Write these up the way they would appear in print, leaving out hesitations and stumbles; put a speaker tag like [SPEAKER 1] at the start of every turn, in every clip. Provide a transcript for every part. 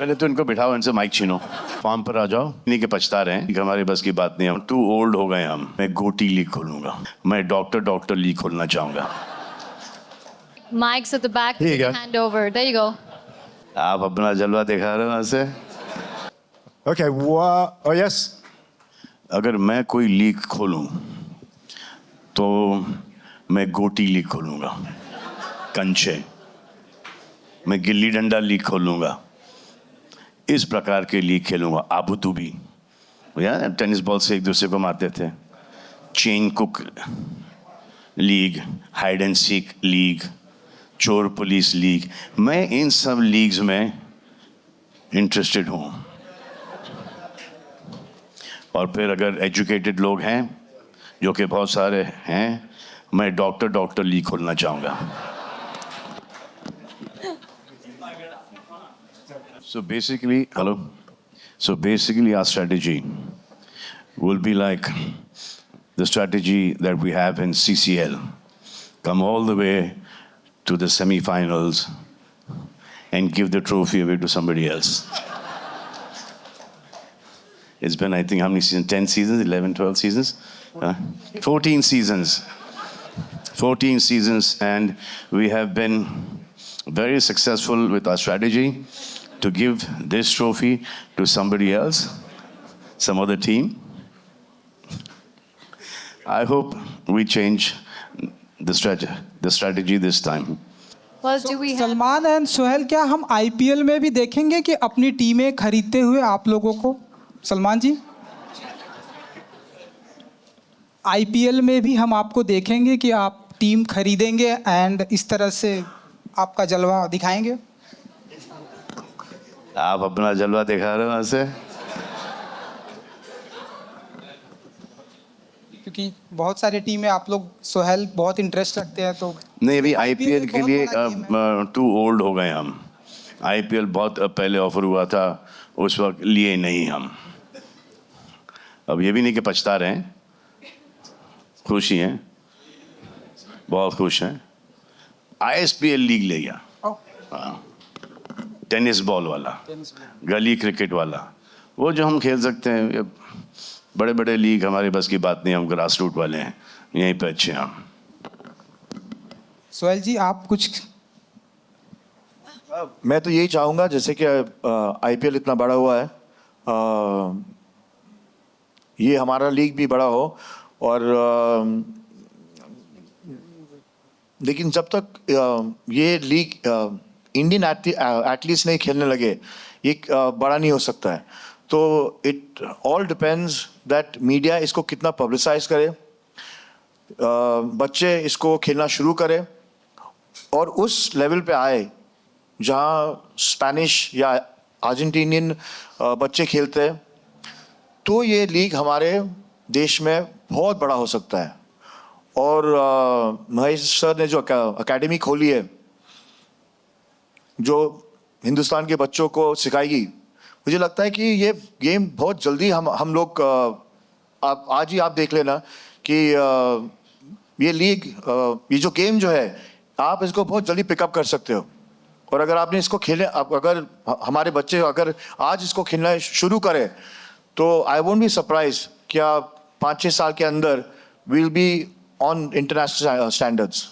[SPEAKER 1] पहले तो इनको बिठाओ, इनसे माइक छीनो, फॉर्म पर आ जाओ। इन्हीं के पछता रहे हैं कि हमारे बस की बात नहीं है, टू ओल्ड हो गए हम। मैं गोटी लीग खोलूंगा, मैं डॉक्टर लीग खोलना चाहूंगा।
[SPEAKER 2] Mike's at the back.
[SPEAKER 1] Here you go.
[SPEAKER 2] Hand over. There you go.
[SPEAKER 1] आप अपना जलवा दिखा रहे हो वहां से।
[SPEAKER 3] Okay, oh yes.
[SPEAKER 1] अगर मैं कोई लीग खोलूं तो मैं गोटी लीग खोलूंगा, कंचे। मैं गिल्ली डंडा लीग खोलूंगा, इस प्रकार के लीग खेलूंगा। आबूतूबी, यार टेनिस बॉल से एक दूसरे को मारते थे। Chain cook league, hide and seek league, चोर पुलिस लीग, मैं इन सब लीग्स में इंटरेस्टेड हूं। और फिर अगर एजुकेटेड लोग हैं, जो कि बहुत सारे हैं, मैं डॉक्टर लीग खोलना चाहूंगा। So basically our strategy will be like the strategy that we have in CCL. Come all the way to the semi-finals and give the trophy away to somebody else. It's been, I think, how many seasons? 10 seasons? 11, 12 seasons? 14 seasons. 14 seasons, and we have been very successful with our strategy to give this trophy to somebody else, some other team. I hope we change the strategy this time.
[SPEAKER 2] Well, do we have...
[SPEAKER 4] Salman and Sohail, क्या हम IPL में भी देखेंगे कि अपनी टीमें खरीदते हुए आप लोगों को? सलमान जी, आईपीएल में भी हम आपको देखेंगे कि आप टीम खरीदेंगे एंड इस तरह से आपका जलवा दिखाएंगे?
[SPEAKER 1] आप अपना जलवा दिखा रहे हो वहां से।
[SPEAKER 4] क्योंकि बहुत सारी टीमें आप लोग, सोहेल, बहुत इंटरेस्ट रखते हैं, तो
[SPEAKER 1] नहीं, अभी आईपीएल
[SPEAKER 4] एक
[SPEAKER 1] के
[SPEAKER 4] बहुत
[SPEAKER 1] लिए
[SPEAKER 4] बड़ा गेम है।
[SPEAKER 1] टू ओल्ड हो गए हम। आईपीएल बहुत पहले ऑफर हुआ था, उस वक्त लिए नहीं हम। अब ये भी नहीं कि पछता रहे हैं, खुश ही हैं, बहुत खुश हैं। आईएसपीएल लीग ले गया, हाँ, टेनिस बॉल वाला, गली क्रिकेट वाला, वो जो हम खेल सकते हैं। ये बड़े बड़े लीग हमारे बस की बात नहीं, हम ग्रास रूट वाले हैं, यहीं पे अच्छे हैं हम।
[SPEAKER 4] सोहेल जी, आप कुछ?
[SPEAKER 3] मैं तो यही चाहूँगा, जैसे कि आईपीएल इतना बड़ा हुआ है, ये हमारा लीग भी बड़ा हो। और लेकिन जब तक ये लीग इंडियन एथलीट्स नहीं खेलने लगे, ये बड़ा नहीं हो सकता है। तो it all depends that media इसको कितना पब्लिसाइज करे, बच्चे इसको खेलना शुरू करें और उस लेवल पे आए जहाँ स्पेनिश या अर्जेंटीनियन बच्चे खेलते हैं, तो ये लीग हमारे देश में बहुत बड़ा हो सकता है। और महेश सर ने जो अकेडमी खोली है, जो हिंदुस्तान के बच्चों को सिखाएगी, मुझे लगता है कि ये गेम बहुत जल्दी हम लोग, आप आज ही आप देख लेना कि ये लीग, ये जो गेम जो है, आप इसको बहुत जल्दी पिकअप कर सकते हो। और अगर आपने इसको खेले, अगर हमारे बच्चे अगर आज इसको खेलना शुरू करें, तो आई वोंट बी सरप्राइज क्या 5-6 साल के अंदर will be on international standards.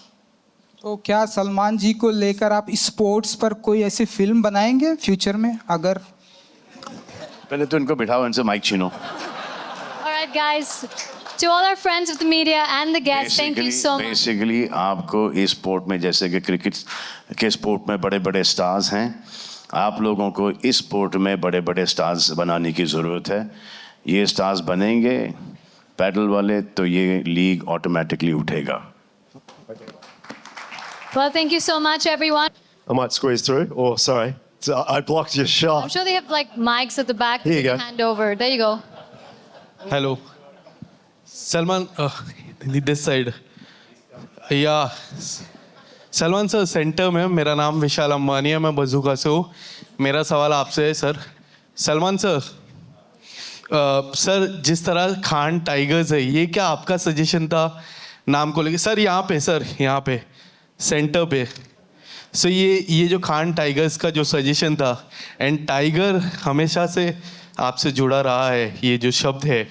[SPEAKER 4] तो क्या सलमान जी को लेकर आप स्पोर्ट्स पर कोई ऐसी फिल्म बनाएंगे फ्यूचर में? अगर
[SPEAKER 1] पहले तो इनको बिठाओ, इनसे mic छीनो।
[SPEAKER 2] All right, guys. To all our friends of the media and the guests, thank you so much.
[SPEAKER 1] Basically आपको इस स्पोर्ट में, जैसे कि क्रिकेट के स्पोर्ट में बड़े बड़े स्टार्स हैं, आप लोगों को इस स्पोर्ट में बड़े बड़े स्टार्स बनाने की ज़रूरत है। ये स्टार्स बनेंगे पैडल वाले, तो ये लीग ऑटोमेटिकली उठेगा।
[SPEAKER 2] Well, thank you so much, everyone.
[SPEAKER 5] I might squeeze through. Oh, sorry. So I blocked your
[SPEAKER 2] I'm
[SPEAKER 5] shot.
[SPEAKER 2] sure they have like mics at the back.
[SPEAKER 5] Here you go.
[SPEAKER 2] Hand over. There you go.
[SPEAKER 6] Hello. Salman, this side. Yeah. Salman sir, centre में। मेरा नाम विशाल अंबानी है, मैं बजूका से हूँ। मेरा सवाल आपसे है सर। सलमान सर, सर जिस तरह खान टाइगर्स है, ये क्या आपका सजेशन था नाम को लेके? सर यहाँ पे, सर यहाँ पे सेंटर पे सो ये जो खान टाइगर्स का जो सजेशन था, एंड टाइगर हमेशा से आपसे जुड़ा रहा है, ये जो शब्द है,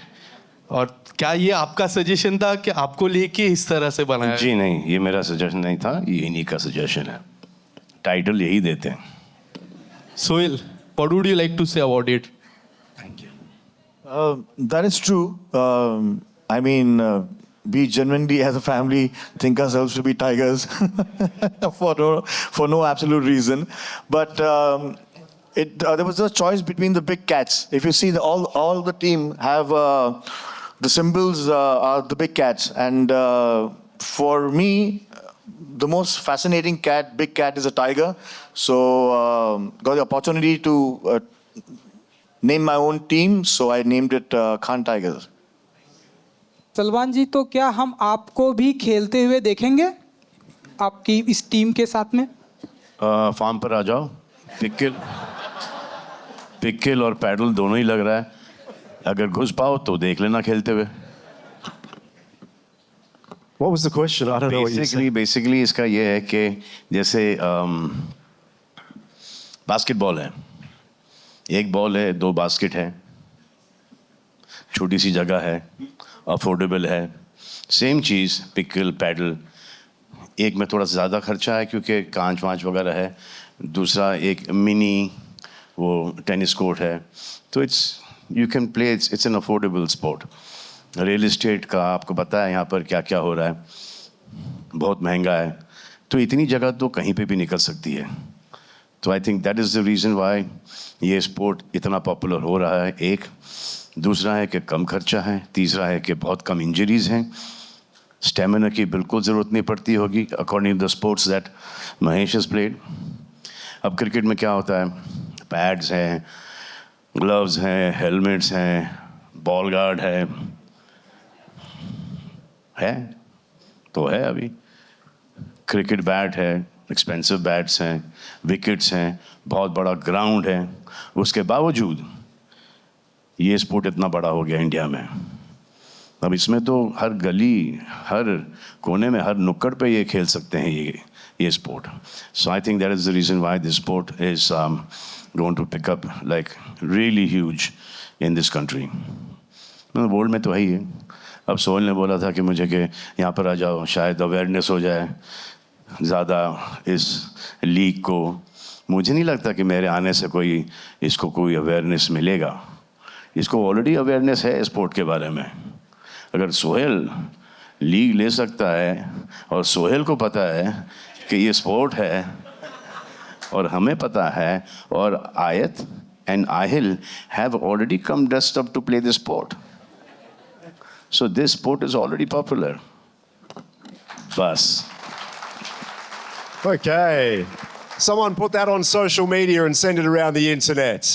[SPEAKER 6] और क्या ये आपका सजेशन था कि आपको लेके इस तरह से बनाया?
[SPEAKER 1] जी नहीं, ये मेरा सजेशन नहीं था, ये इन्हीं का सजेशन है। टाइटल यही देते हैं।
[SPEAKER 6] Sohail, what would you like to say about it?
[SPEAKER 3] That is true. I mean, we genuinely, as a family, think ourselves to be tigers for no absolute reason. But there was a choice between the big cats. If you see, all the team have the symbols are the big cats, and for me, the most fascinating big cat, is a tiger. So got the opportunity to name my own team, so I named it Khan Tigers.
[SPEAKER 4] Salman ji, तो क्या हम आपको भी खेलते हुए देखेंगे आपकी इस टीम के साथ में?
[SPEAKER 1] फार्म पर आ जाओ। पिक्किल और पैडल दोनों ही लग रहा है, अगर घुस पाओ तो देख लेना खेलते हुए।
[SPEAKER 5] What was the question? I don't know what you said.
[SPEAKER 1] Basically इसका ये है कि जैसे बास्केटबॉल है, एक बॉल है, 2 बास्केट है, छोटी सी जगह है, अफोर्डेबल है। सेम चीज़ पिक्कल पैडल, एक में थोड़ा ज़्यादा खर्चा है क्योंकि कांच वाँच वगैरह है, दूसरा एक मिनी वो टेनिस कोर्ट है। तो you can play, it's an affordable sport. Real estate का आपको पता है यहाँ पर क्या क्या हो रहा है, बहुत महंगा है, तो इतनी जगह तो कहीं पे भी निकल सकती है। तो आई think that is the reason Y ये स्पोर्ट इतना पॉपुलर हो रहा है। एक दूसरा है कि कम खर्चा है, तीसरा है कि बहुत कम इंजरीज़ हैं, स्टेमिना की बिल्कुल ज़रूरत नहीं पड़ती होगी, according to the sports that Mahesh has played. अब क्रिकेट में क्या होता है, पैड्स हैं, ग्लव्स हैं, हेलमेट्स हैं, बॉल गार्ड है तो है अभी, क्रिकेट बैट है, एक्सपेंसिव बैट्स हैं, विकेट्स हैं, बहुत बड़ा ग्राउंड है, उसके बावजूद ये स्पोर्ट इतना बड़ा हो गया इंडिया में। अब इसमें तो हर गली, हर कोने में, हर नुक्कड़ पे ये खेल सकते हैं ये sport. So I think that is the reason why this sport is going to pick up like really huge in this country. मतलब वर्ल्ड में तो है ही है। अब सोहेल ने बोला था कि मुझे कि यहाँ पर आ जाओ, शायद अवेयरनेस हो जाए ज़्यादा इस लीग को। मुझे नहीं लगता कि मेरे आने से इसको कोई अवेयरनेस मिलेगा। इसको ऑलरेडी अवेयरनेस है स्पोर्ट के बारे में। अगर सोहेल लीग ले सकता है और सोहेल को पता है कि ये स्पोर्ट है और हमें पता है, और Ayat and Aahil have already come dressed up to play this sport, so this sport is already popular. Bus.
[SPEAKER 5] Okay. Someone put that on social media and send it around the internet.